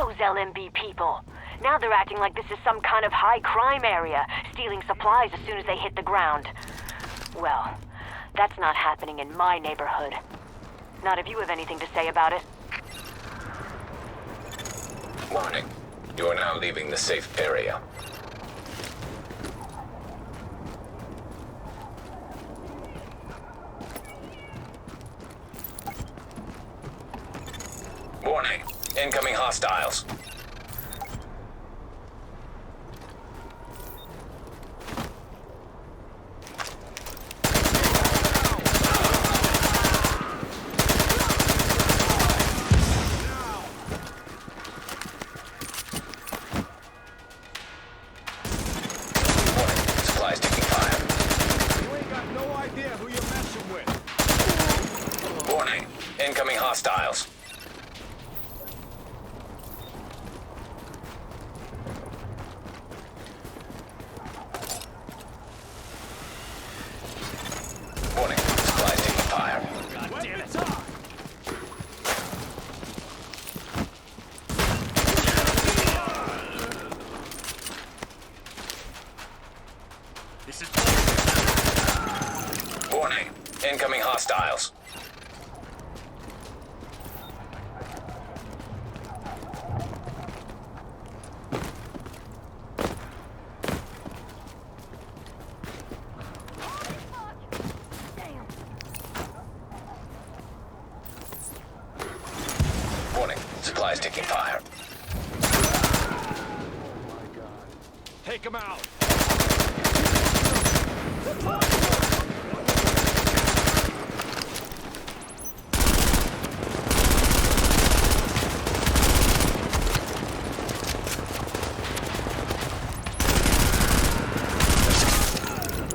those LMB people. Now they're acting like this is some kind of high crime area, stealing supplies as soon as they hit the ground. Well, that's not happening in my neighborhood. Not if you have anything to say about it. Warning. You are now leaving the safe area. Warning. Incoming hostiles. Incoming hostiles. Warning, supplies taking fire. God damn it! This is... Warning, incoming hostiles. Warning, supplies taking fire. Oh my God. Take him out!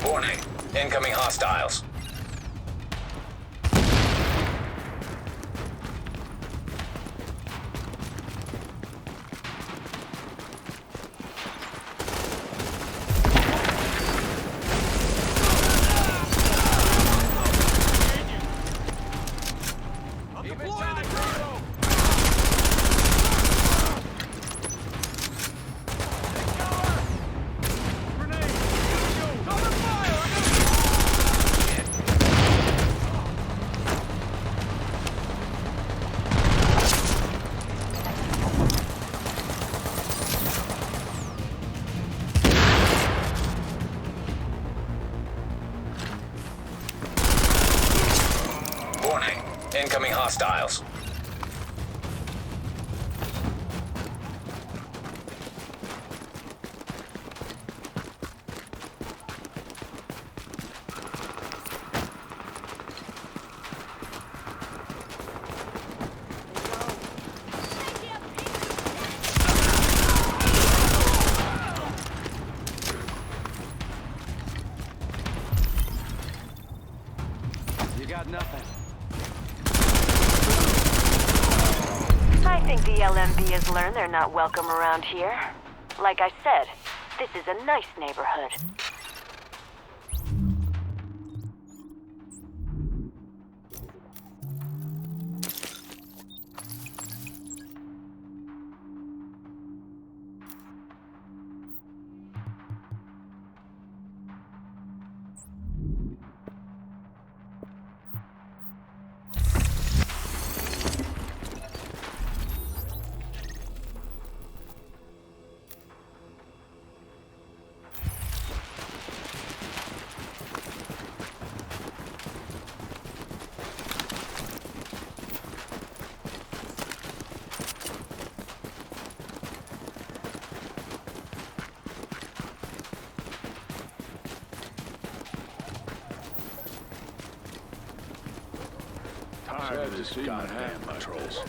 Warning, incoming hostiles. Warning, incoming hostiles. You got nothing. I think the LMB has learned they're not welcome around here. Like I said, this is a nice neighborhood. Tired to see my hand patrols.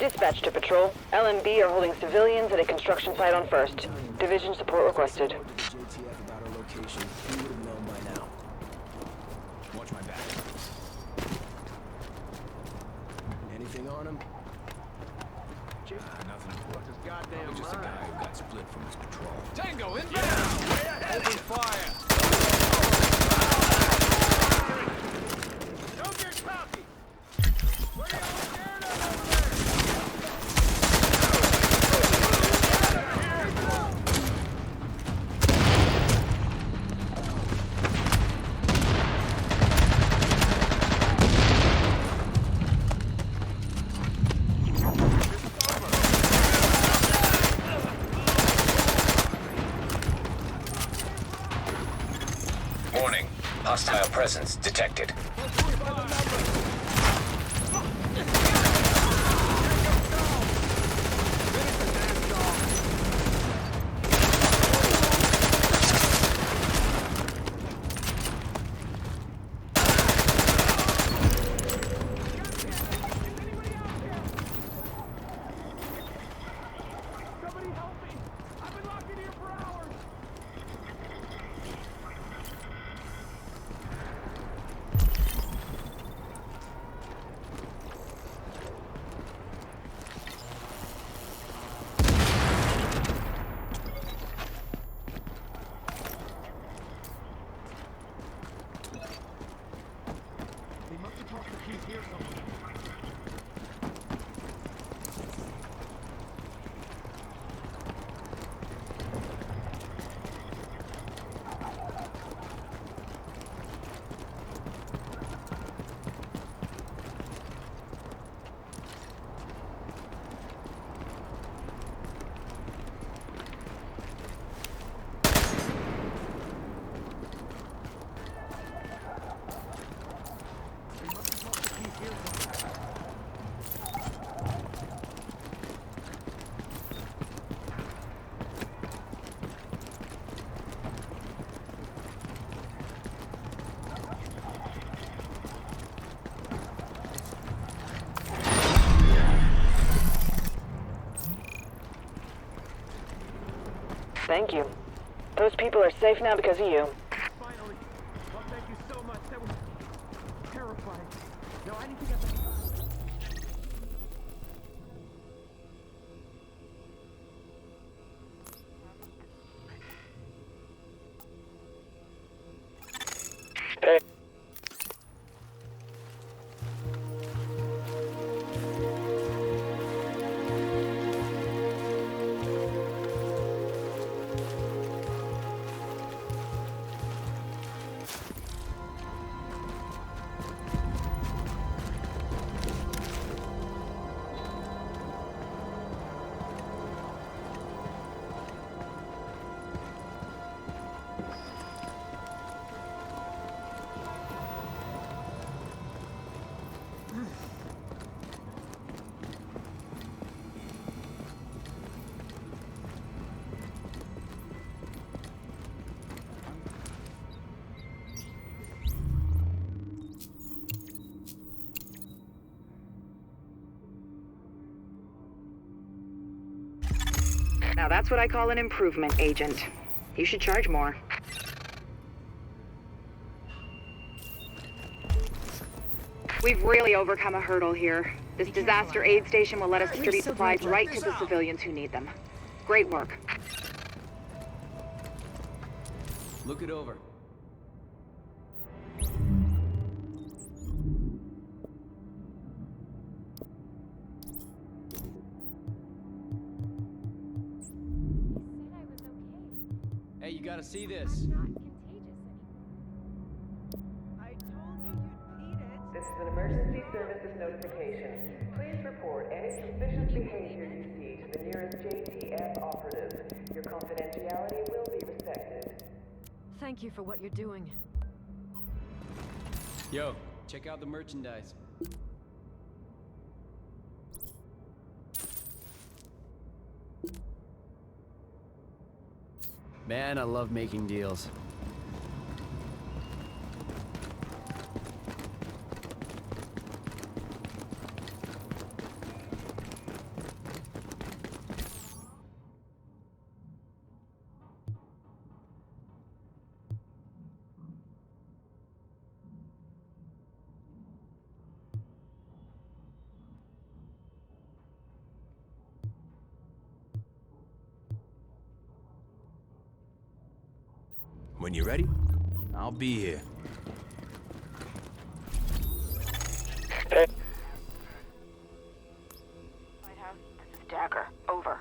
Dispatch to patrol. LMB are holding civilians at a construction site on First. Division support requested. JTF about our location. He would have known by now. Watch my back. Anything on him? Nothing important. This goddamn Probably just a guy who got split from his patrol. Tango inbound! Open fire! Don't get cocky! What are y'all scared of over Warning. Hostile presence detected. Somebody help me! I've been locked in here for hours! They must have tossed the keys here somewhere. Thank you. Those people are safe now because of you. Finally! Well, thank you so much. That was terrifying. No, I need to get back. Now that's what I call an improvement, Agent. You should charge more. We've really overcome a hurdle here. This disaster aid station will let us distribute supplies right to the civilians who need them. Great work. Look it over. Hey, you gotta see this. This is an emergency services notification. Please report any suspicious behavior you see to the nearest JTF operative. Your confidentiality will be respected. Thank you for what you're doing. Yo, check out the merchandise. Man, I love making deals. When you're ready, I'll be here. Lighthouse, this is Dagger. Over.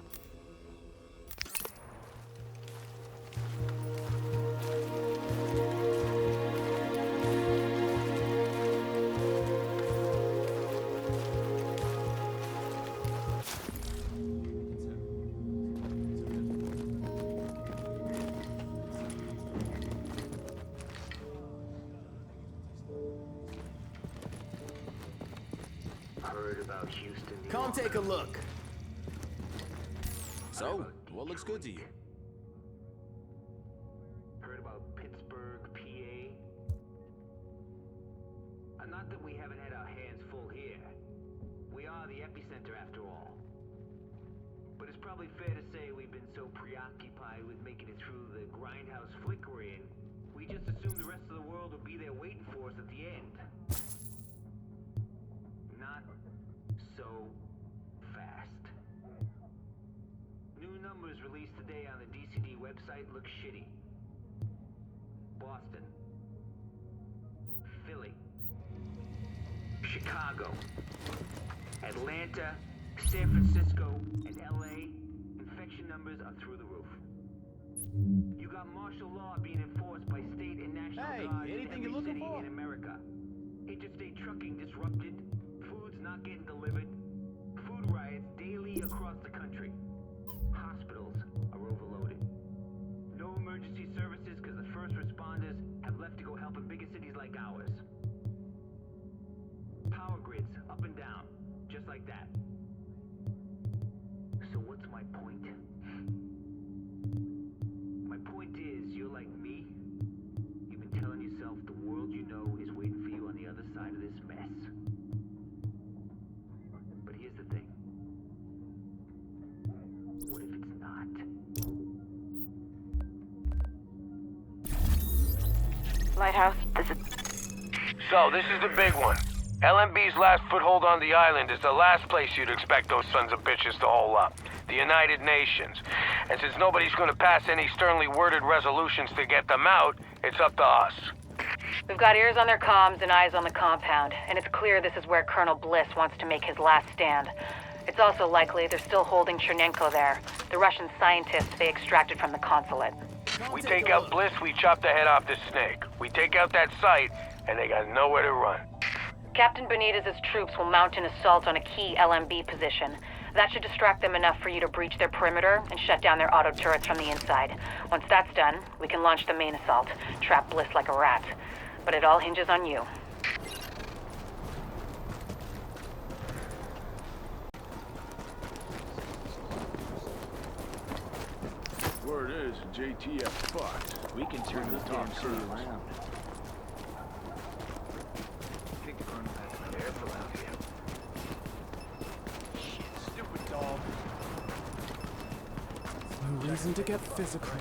Come take a look. So, what looks good to you? Heard about Pittsburgh, PA? Not that we haven't had our hands full here. We are the epicenter after all. But it's probably fair to say we've been so preoccupied with making it through the grindhouse flickering, we just assumed the rest of the world would be there waiting for us at the end. Not so fast. New numbers released today on the DCD website look shitty. Boston, Philly, Chicago, Atlanta, San Francisco, and LA, infection numbers are through the roof. You got martial law being enforced by state and national guards in anything every you're looking city for? in America. Interstate trucking disrupted, food's not getting delivered, food riots daily across the country. Hospitals are overloaded. No emergency services because the first responders have left to go help in bigger cities like ours. Power grids up and down, just like that. So what's my point? My point is, you're like me. You've been telling yourself the world you know is waiting for you on the other side of this mess. But here's the thing. What if it's not? Lighthouse, this is... So, this is the big one. LMB's last foothold on the island is the last place you'd expect those sons of bitches to hole up. The United Nations. And since nobody's gonna pass any sternly worded resolutions to get them out, it's up to us. We've got ears on their comms and eyes on the compound, and it's clear this is where Colonel Bliss wants to make his last stand. It's also likely they're still holding Chernenko there, the Russian scientist they extracted from the consulate. We take out Bliss, we chop the head off this snake. We take out that site, and they got nowhere to run. Captain Benitez's troops will mount an assault on a key LMB position. That should distract them enough for you to breach their perimeter and shut down their auto turrets from the inside. Once that's done, we can launch the main assault, trap Bliss like a rat. But it all hinges on you. Word is, JTF fucked. We can turn this damn city around. Careful out here. Stupid dog. No reason to get physical.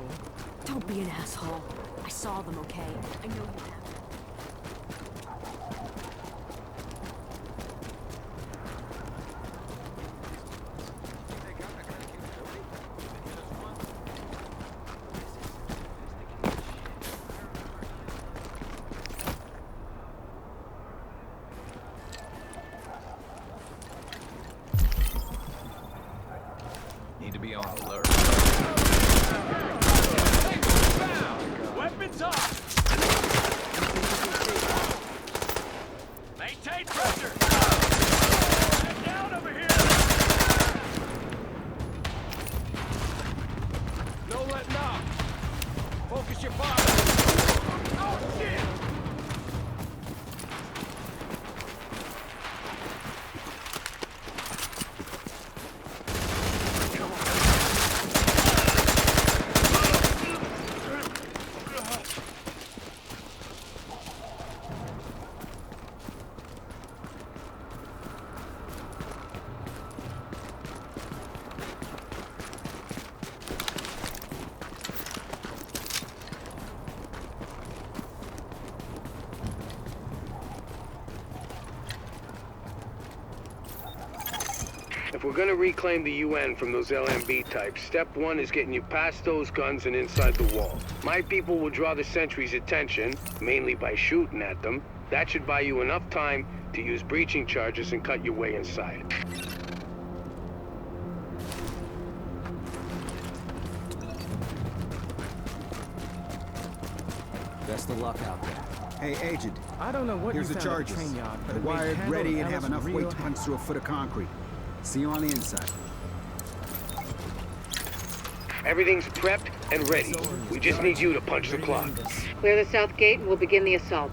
Don't be an asshole. I saw them, okay? I know you have. Need to be on alert. Weapons up! Maintain pressure! Get down over here! No letting up! Focus your fire! Oh, shit! we're gonna reclaim the UN from those LMB types, step one is getting you past those guns and inside the wall. My people will draw the sentries' attention, mainly by shooting at them. That should buy you enough time to use breaching charges and cut your way inside. Best of luck out there. Hey, Agent. I don't know what Here's you the found at charges. train yard, but They're it makes wired, handling ready, and have Alice enough real weight to punch through a foot of concrete. See you on the inside. Everything's prepped and ready. We just need you to punch the clock. Clear the south gate and we'll begin the assault.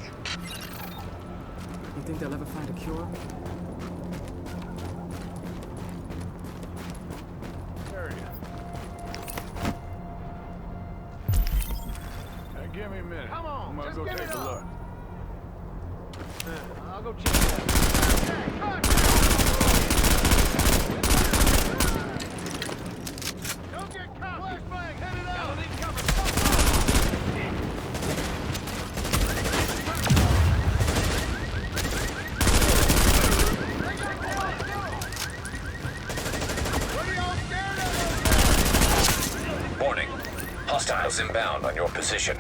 You think they'll ever find a cure? Give me a minute. Come on, I'm gonna go take a look. I'll go check it out. Don't get caught. Flashbang, headed out. Need cover. What are y'all scared of? Warning. Hostiles inbound on your position.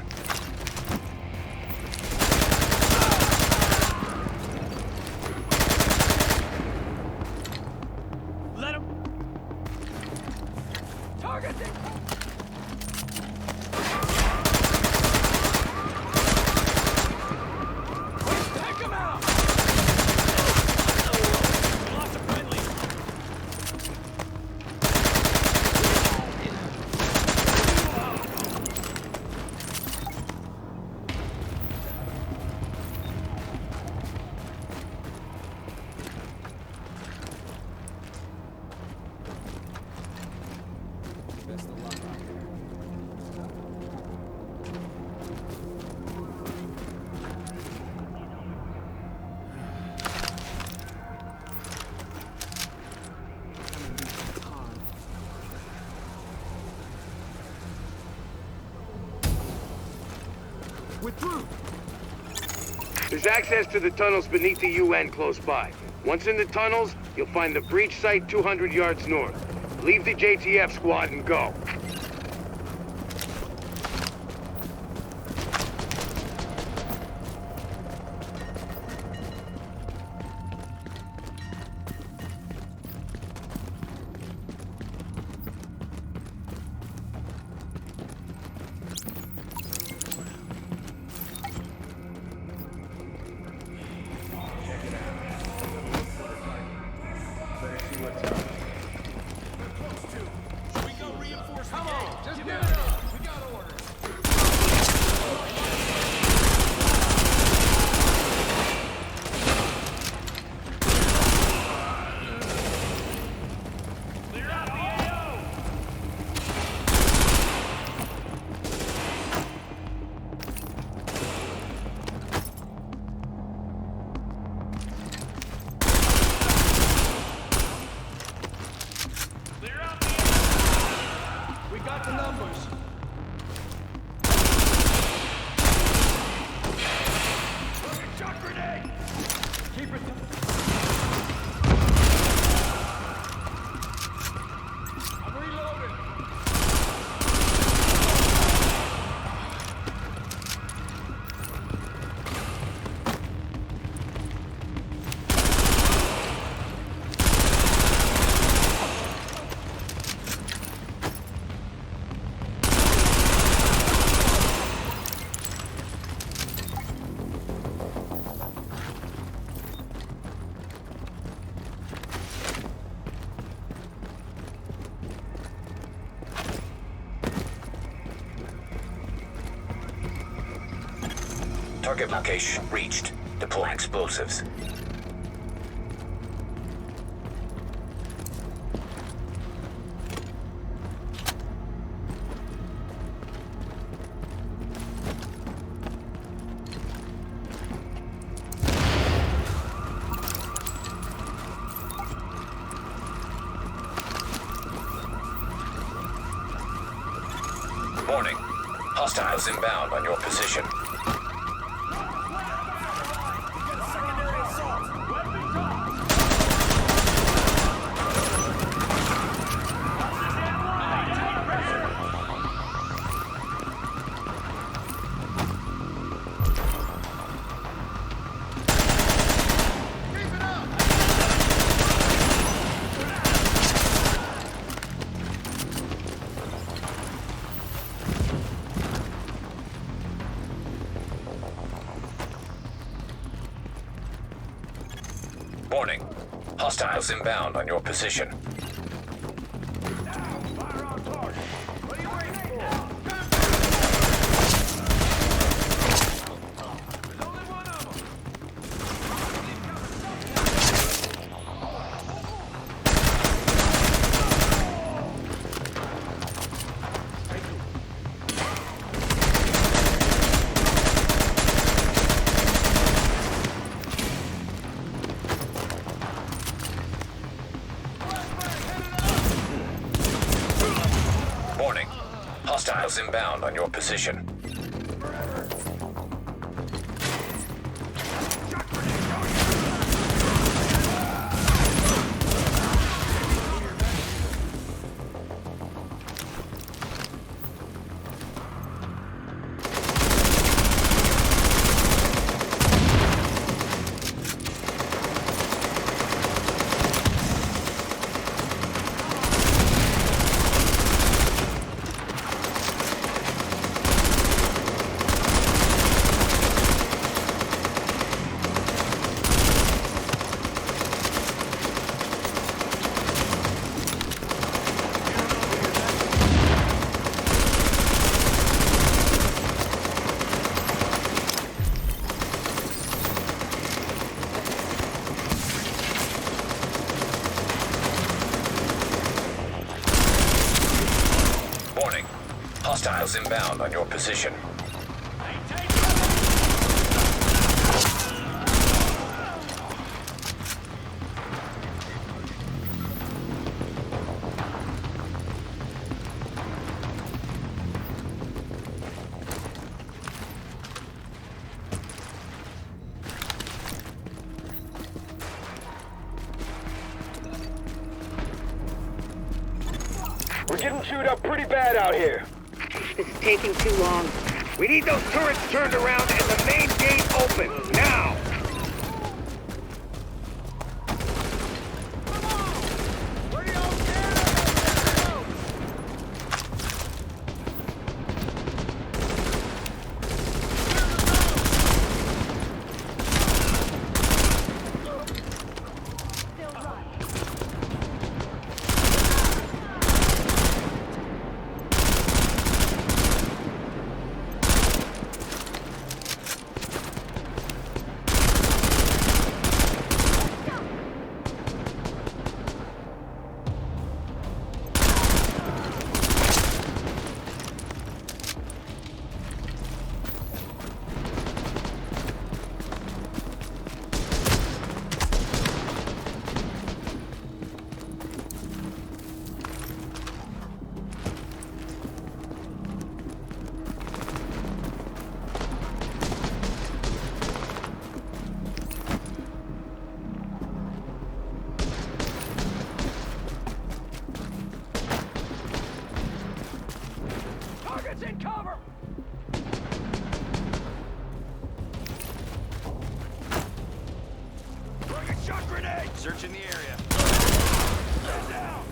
Best of luck out there. We're through. There's access to the tunnels beneath the UN close by. Once in the tunnels, you'll find the breach site 200 yards north. Leave the JTF squad and go. Target location reached. Deploy explosives. Warning. Hostiles inbound on your position. Hostiles inbound on your position. Fire on target. What are you waiting for? There's only one of them. Warning. Hostiles inbound on your position. Warning. Hostiles inbound on your position. We're getting chewed up pretty bad out here. This is taking too long. We need those turrets turned around and the main gate open, now! Target's in cover! Throwing a shock grenade! Searching the area. Stand down!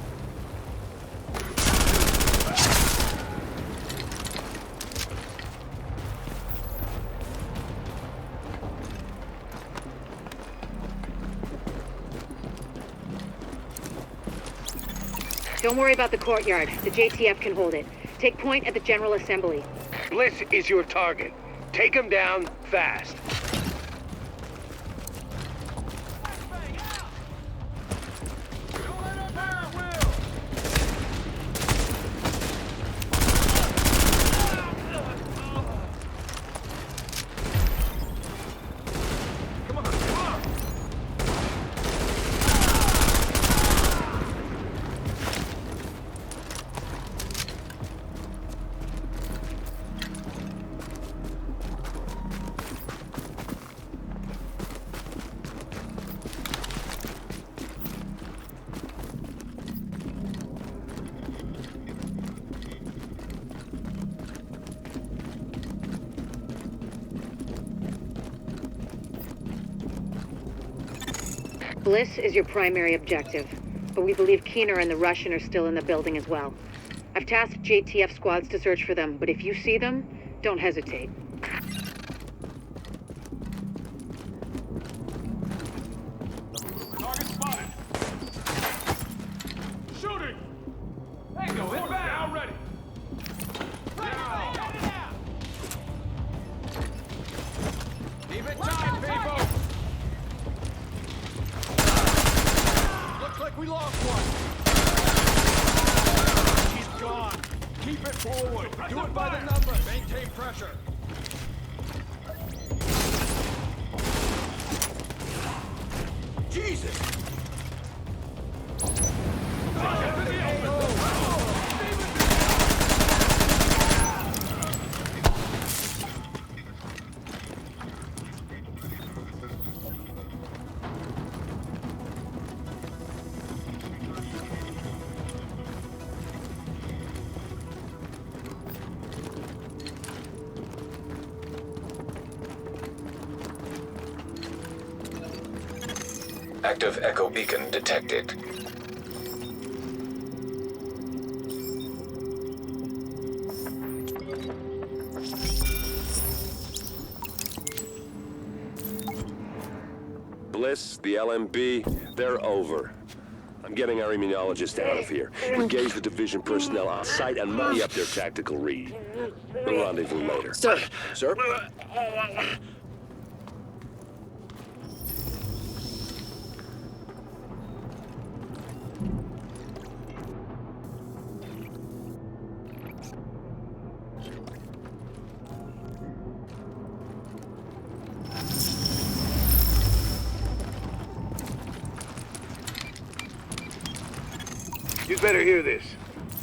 Don't worry about the courtyard. The JTF can hold it. Take point at the General Assembly. Bliss is your target. Take him down fast. Bliss is your primary objective, but we believe Keener and the Russian are still in the building as well. I've tasked JTF squads to search for them, but if you see them, don't hesitate. Target spotted! Keep it forward. Do it by the number. Maintain pressure. Jesus! Active echo beacon detected. Bliss, the LMB, they're over. I'm getting our immunologist out of here. Engage the division personnel on site and money up their tactical read. We'll rendezvous later. Sir. Sir? You'd better hear this.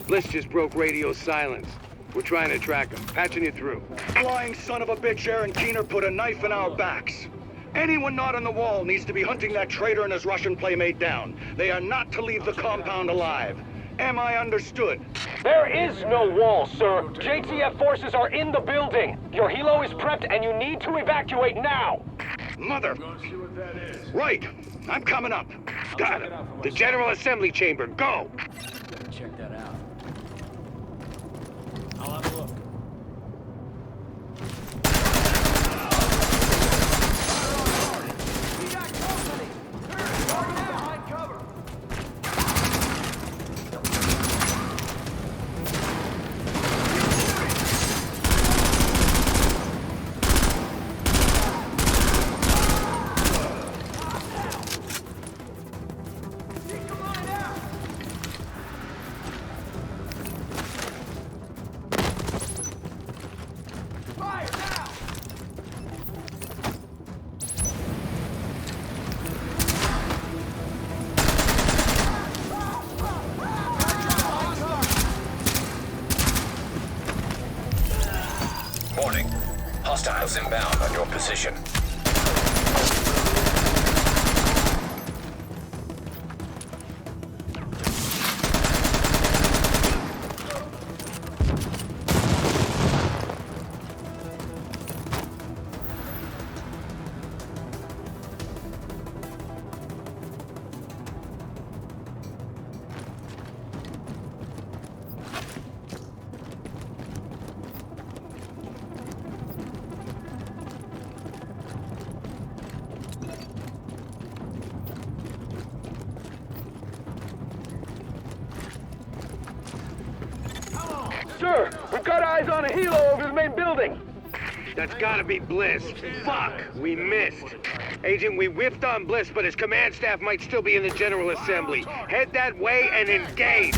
Bliss just broke radio silence. We're trying to track him. Patching you through. Flying son of a bitch, Aaron Keener put a knife in our backs. Anyone not on the wall needs to be hunting that traitor and his Russian playmate down. They are not to leave the compound alive. Am I understood? There is no wall, sir. JTF forces are in the building. Your helo is prepped and you need to evacuate now. Mother. Right. I'm coming up. Got it. The General Assembly Chamber. Go! Check that out. I'll have a look. Warning. Hostiles inbound on your position. Sir, we've got eyes on a helo over the main building. That's gotta be Bliss. Fuck! We missed. Agent, we whiffed on Bliss, but his command staff might still be in the General Assembly. Head that way and engage!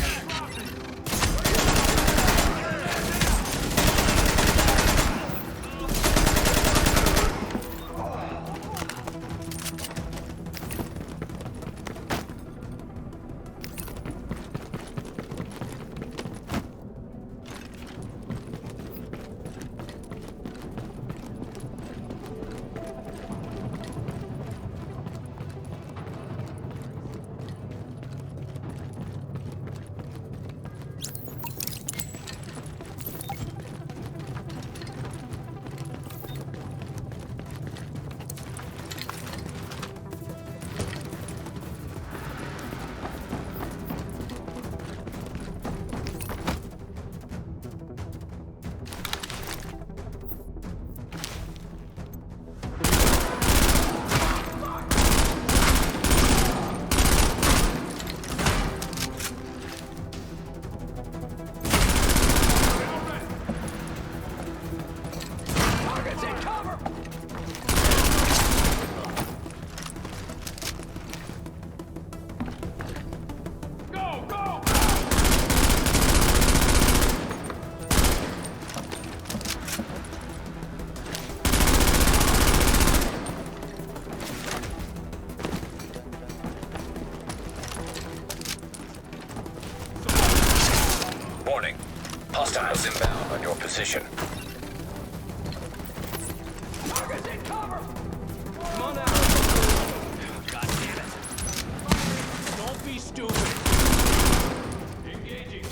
Hostiles inbound on your position. Target's in cover! Come on now! God damn it. Don't be stupid! Engaging.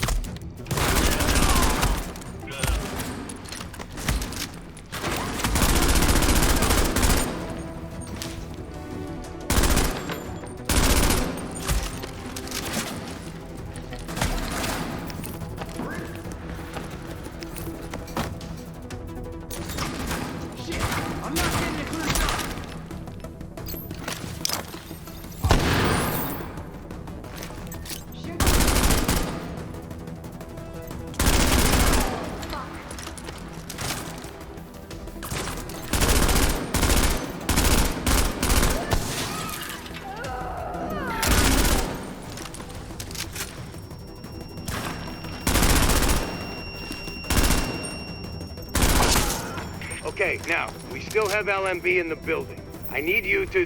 Okay, now, we still have LMB in the building. I need you to...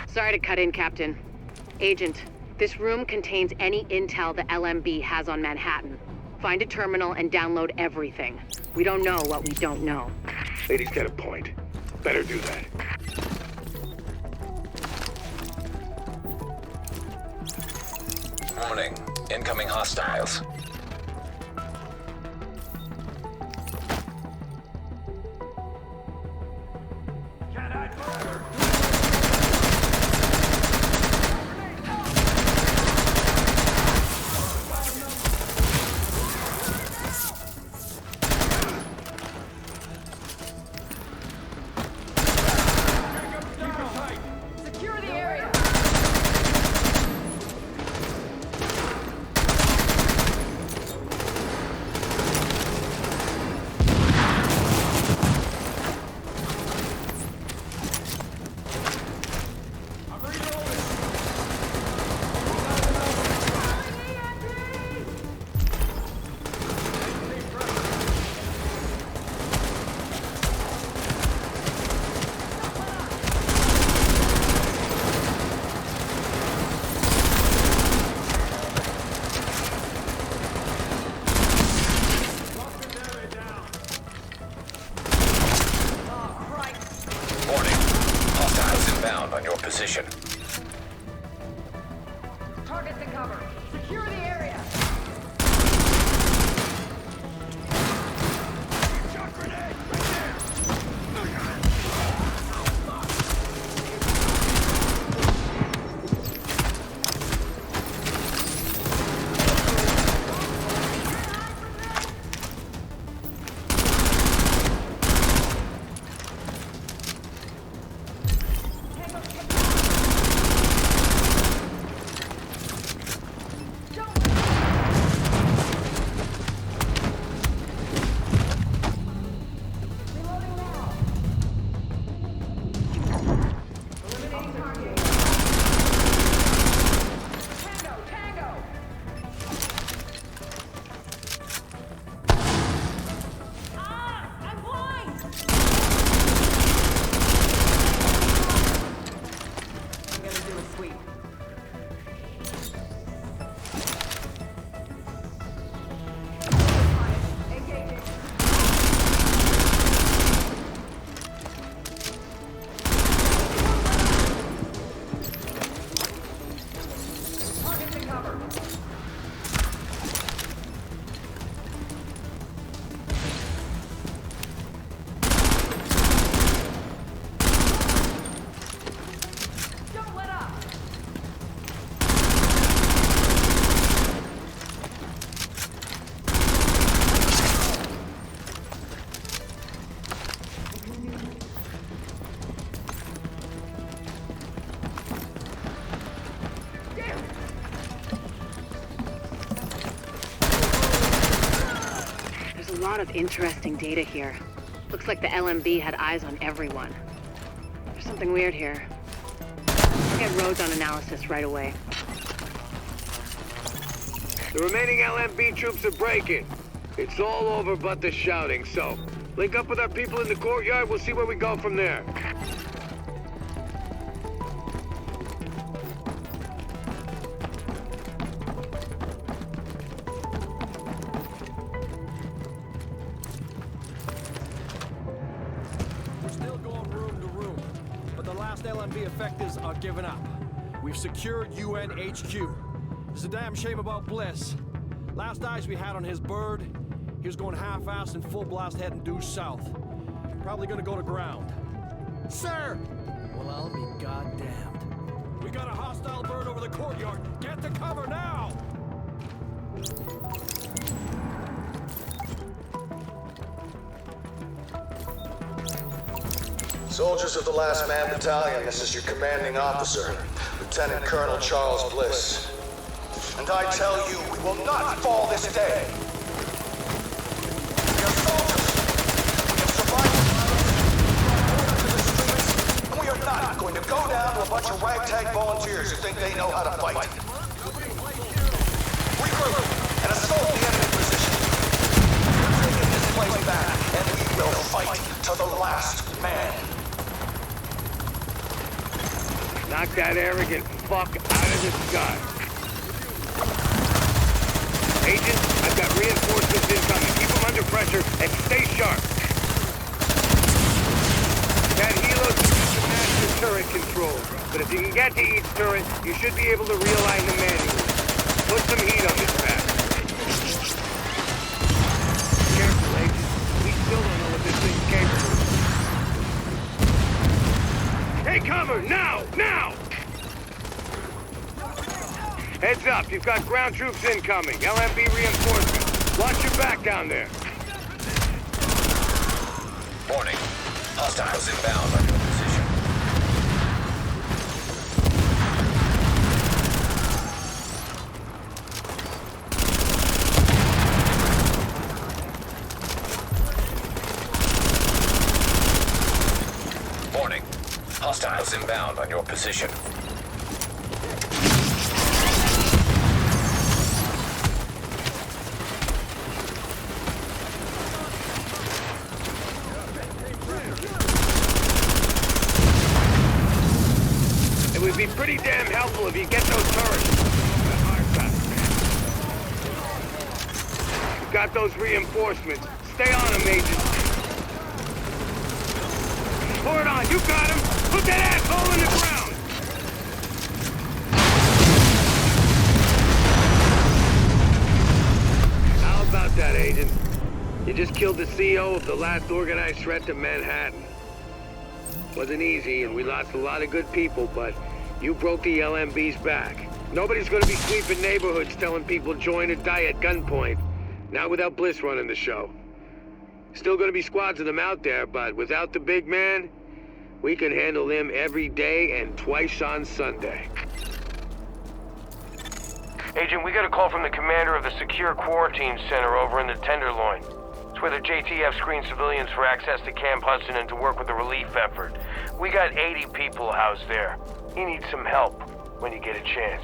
Sorry to cut in, Captain. Agent, this room contains any intel the LMB has on Manhattan. Find a terminal and download everything. We don't know what we don't know. Lady's got a point. Better do that. Warning. Incoming hostiles. Secure the area! Warning. Hostiles inbound on your position. Target's in cover. Secure the area! Shot grenade! Right there! A lot of interesting data here. Looks like the LMB had eyes on everyone. There's something weird here. I'll get roads on analysis right away. The remaining LMB troops are breaking. It's all over but the shouting, so link up with our people in the courtyard. We'll see where we go from there. LMB effectives are giving up. We've secured UN HQ. It's a damn shame about Bliss. Last eyes we had on his bird, he was going half-assed and full blast heading due south. Probably gonna go to ground. Sir! Well, I'll be goddamned. We got a hostile bird over the courtyard. Get to cover now! Soldiers of the Last Man Battalion, this is your commanding officer, Lieutenant Colonel Charles Bliss. And I tell you, we will not fall this day. We are soldiers. We have survived to the streets, and we are not going to go down to a bunch of ragtag volunteers who think they know how to fight. Regroup and assault the enemy position. We're taking this place back, and we will fight to the last man. Knock that arrogant fuck out of the sky. Agent, I've got reinforcements incoming. Keep them under pressure and stay sharp. That helo's the master turret control. But if you can get to each turret, you should be able to realign them manually. Put some heat on this pack. Careful, Agent. We still don't know what this thing's capable of. Take cover! Now! Now! Heads up, you've got ground troops incoming. LMB reinforcements. Watch your back down there. Warning. Hostiles inbound on your position. Warning. Hostiles inbound on your position. It would be pretty damn helpful if you get those turrets. You've got those reinforcements. Stay on them, Agent. Pour it on, you got him! Put that asshole in the ground! How about that, Agent? You just killed the CEO of the last organized threat to Manhattan. Wasn't easy, and we lost a lot of good people, but you broke the LMB's back. Nobody's gonna be sweeping neighborhoods telling people join or die at gunpoint. Not without Bliss running the show. Still gonna be squads of them out there, but without the big man, we can handle them every day and twice on Sunday. Agent, we got a call from the commander of the Secure Quarantine Center over in the Tenderloin. It's where the JTF screens civilians for access to Camp Hudson and to work with the relief effort. We got 80 people housed there. He needs some help when you get a chance.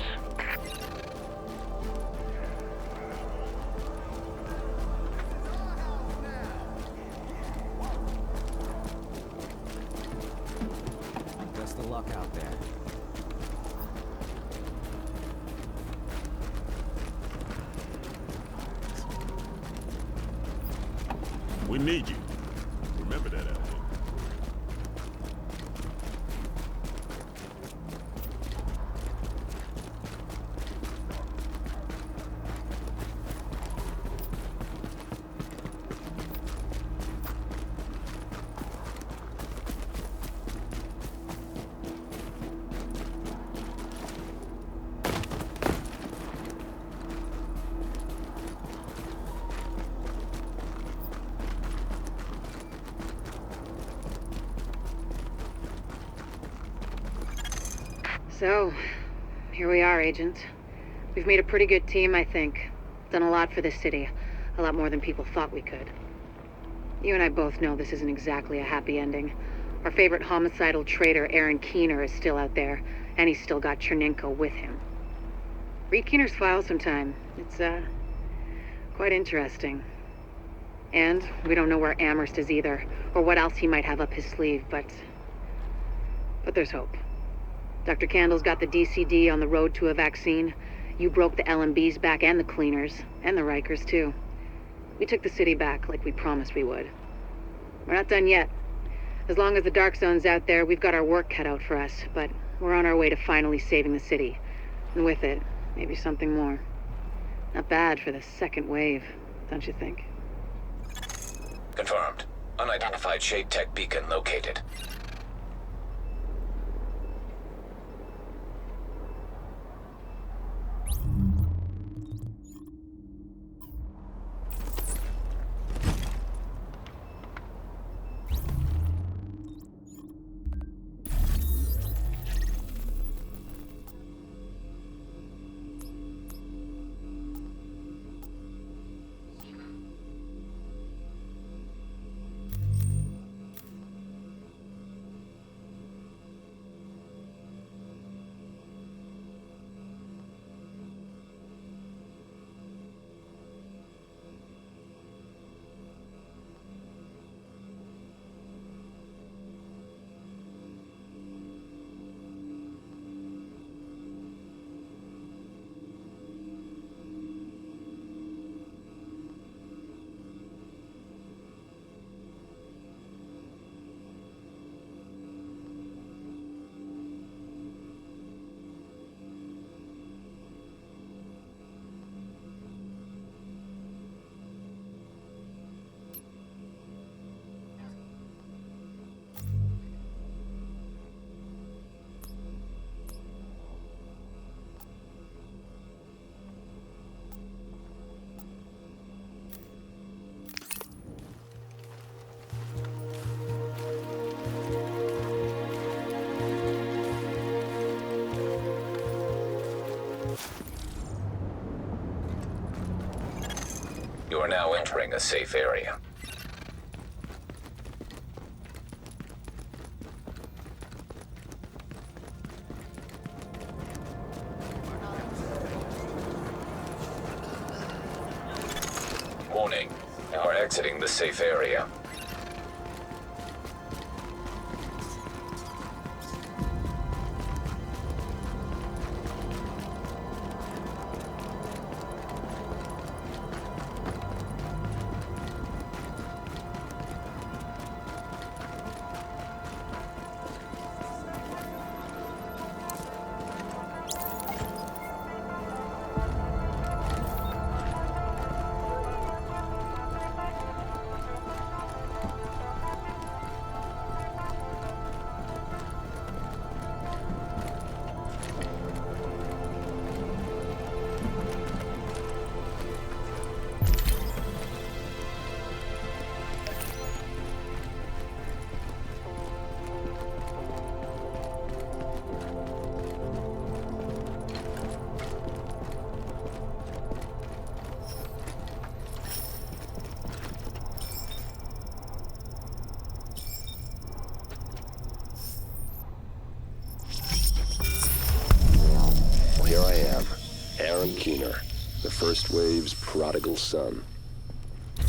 Best of luck out there. We need you. Remember that out there. So, here we are, Agent. We've made a pretty good team, I think. Done a lot for this city. A lot more than people thought we could. You and I both know this isn't exactly a happy ending. Our favorite homicidal traitor, Aaron Keener, is still out there, and he's still got Chernenko with him. Read Keener's file sometime. It's, quite interesting. And we don't know where Amherst is either, or what else he might have up his sleeve, but there's hope. Dr. Candle's got the DCD on the road to a vaccine. You broke the LMB's back and the cleaners, and the Rikers too. We took the city back like we promised we would. We're not done yet. As long as the Dark Zone's out there, we've got our work cut out for us, but we're on our way to finally saving the city. And with it, maybe something more. Not bad for the second wave, don't you think? Confirmed. Unidentified Shade Tech beacon located. You are now entering a safe area. Warning. You are exiting the safe area. Here I am, Aaron Keener, the first wave's prodigal son.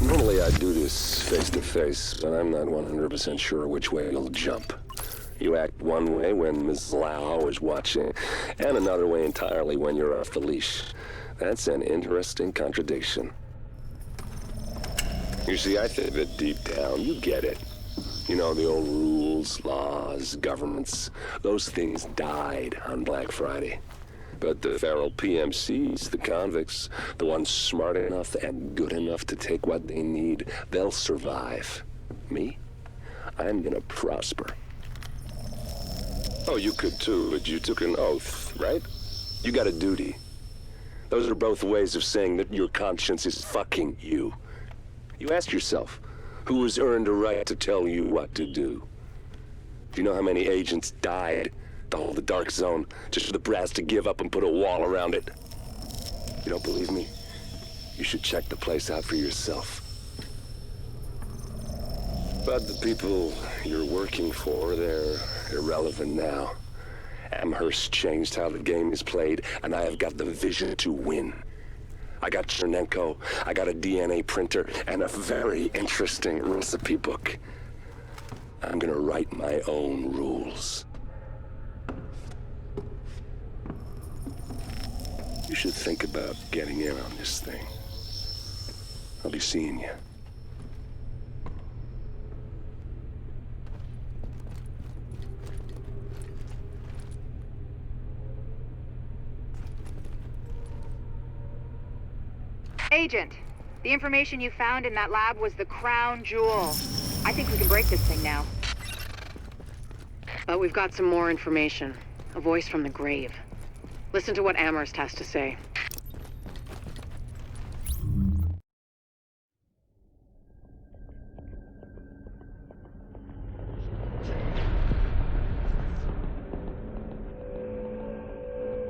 Normally I'd do this face-to-face, but I'm not 100% sure which way you'll jump. You act one way when Ms. Lau is watching, and another way entirely when you're off the leash. That's an interesting contradiction. You see, I think that deep down, you get it. You know, the old rules, laws, governments, those things died on Black Friday. But the feral PMCs, the convicts, the ones smart enough and good enough to take what they need, they'll survive. Me? I'm gonna prosper. Oh, you could too, but you took an oath, right? You got a duty. Those are both ways of saying that your conscience is fucking you. You ask yourself, who has earned a right to tell you what to do? Do you know how many agents died to hold the Dark Zone, just for the brass to give up and put a wall around it? You don't believe me? You should check the place out for yourself. But the people you're working for, they're irrelevant now. Amherst changed how the game is played, and I have got the vision to win. I got Chernenko, I got a DNA printer, and a very interesting recipe book. I'm gonna write my own rules. You should think about getting in on this thing. I'll be seeing you. Agent, the information you found in that lab was the crown jewel. I think we can break this thing now. But we've got some more information. A voice from the grave. Listen to what Amherst has to say.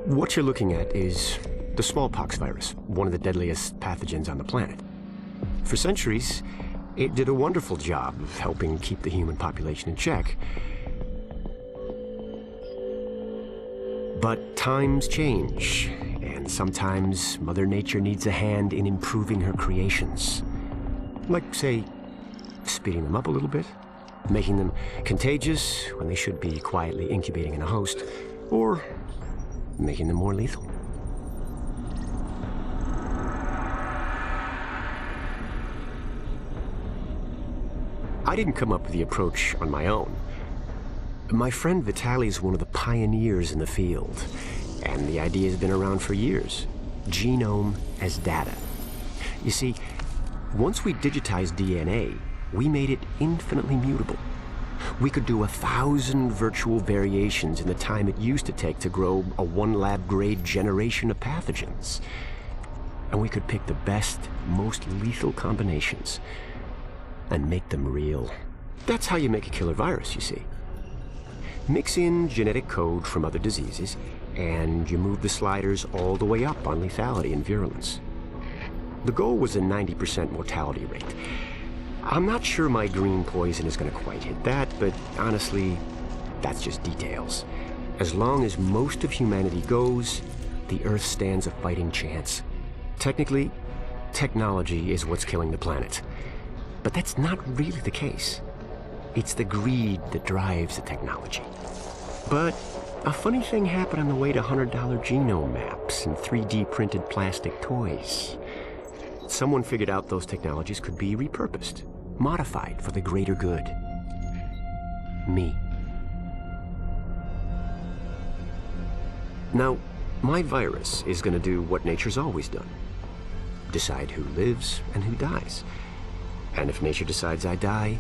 What you're looking at is the smallpox virus, one of the deadliest pathogens on the planet. For centuries, it did a wonderful job of helping keep the human population in check. But times change, and sometimes Mother Nature needs a hand in improving her creations. Like, say, speeding them up a little bit, making them contagious when they should be quietly incubating in a host, or making them more lethal. I didn't come up with the approach on my own. My friend Vitaly's one of the pioneers in the field, and the idea has been around for years. Genome as data. You see, once we digitized DNA, we made it infinitely mutable. We could do 1,000 virtual variations in the time it used to take to grow a 1 lab-grade generation of pathogens. And we could pick the best, most lethal combinations and make them real. That's how you make a killer virus, you see. Mix in genetic code from other diseases, and you move the sliders all the way up on lethality and virulence. The goal was a 90% mortality rate. I'm not sure my green poison is going to quite hit that, but honestly, that's just details. As long as most of humanity goes, the Earth stands a fighting chance. Technically, technology is what's killing the planet. But that's not really the case. It's the greed that drives the technology. But a funny thing happened on the way to $100 genome maps and 3D printed plastic toys. Someone figured out those technologies could be repurposed, modified for the greater good. Me. Now, my virus is going to do what nature's always done. Decide who lives and who dies. And if nature decides I die,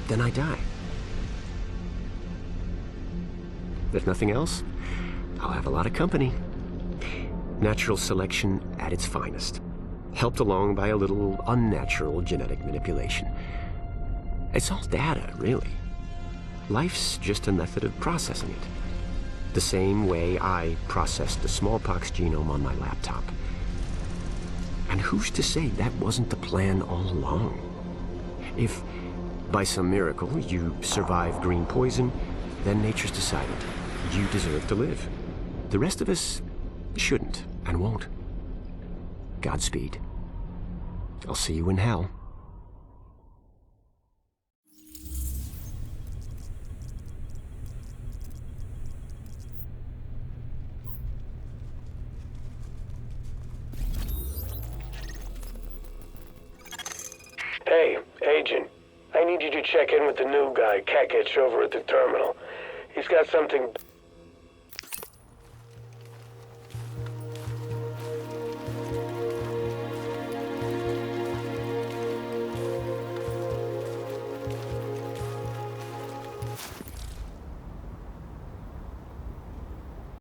then I die. If nothing else, I'll have a lot of company. Natural selection at its finest, helped along by a little unnatural genetic manipulation. It's all data, really. Life's just a method of processing it. The same way I processed the smallpox genome on my laptop. And who's to say that wasn't the plan all along? If, by some miracle, you survive green poison, then nature's decided you deserve to live. The rest of us shouldn't and won't. Godspeed. I'll see you in hell. Hey, Agent. I need you to check in with the new guy, Kekich, over at the terminal. He's got something